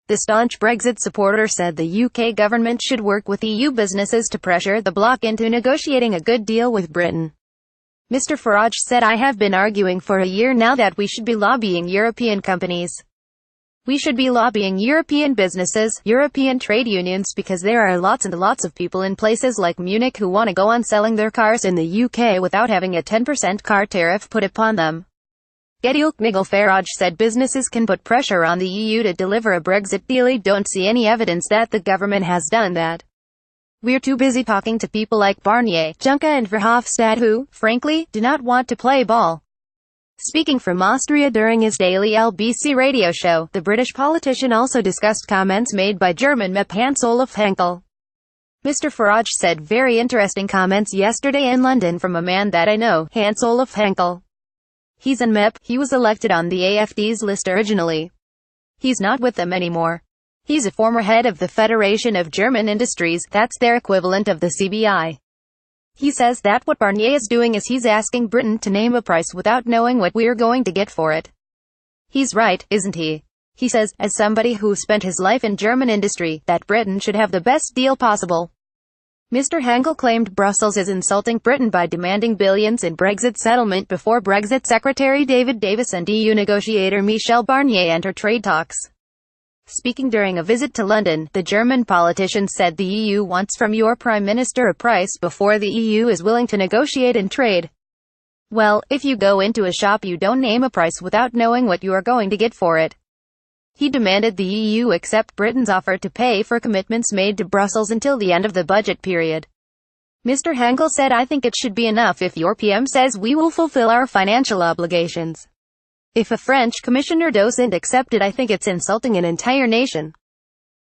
The staunch Brexit supporter said the UK government should work with EU businesses to pressure the bloc into negotiating a good deal with Britain. Mr. Farage said, "I have been arguing for a year now that we should be lobbying European companies. We should be lobbying European businesses, European trade unions, because there are lots and lots of people in places like Munich who want to go on selling their cars in the UK without having a 10% car tariff put upon them." GETTYLBCNigel Farage said businesses can put pressure on the EU to deliver a Brexit deal. "I don't see any evidence that the government has done that. We're too busy talking to people like Barnier, Juncker and Verhofstadt who, frankly, do not want to play ball." Speaking from Austria during his daily LBC radio show, the British politician also discussed comments made by German MEP Hans-Olaf Henkel. Mr. Farage said, "Very interesting comments yesterday in London from a man that I know, Hans-Olaf Henkel. He's an MEP, he was elected on the AfD's list originally. He's not with them anymore. He's a former head of the Federation of German Industries, that's their equivalent of the CBI. He says that what Barnier is doing is he's asking Britain to name a price without knowing what we're going to get for it. He's right, isn't he? He says, as somebody who spent his life in German industry, that Britain should have the best deal possible." Mr. Henkel claimed Brussels is insulting Britain by demanding billions in Brexit settlement before Brexit Secretary David Davis and EU negotiator Michel Barnier enter trade talks. Speaking during a visit to London, the German politician said the EU wants from your Prime Minister a price before the EU is willing to negotiate in trade. Well, if you go into a shop you don't name a price without knowing what you are going to get for it. He demanded the EU accept Britain's offer to pay for commitments made to Brussels until the end of the budget period. Mr. Henkel said, "I think it should be enough if your PM says we will fulfill our financial obligations. If a French commissioner doesn't accept it, I think it's insulting an entire nation."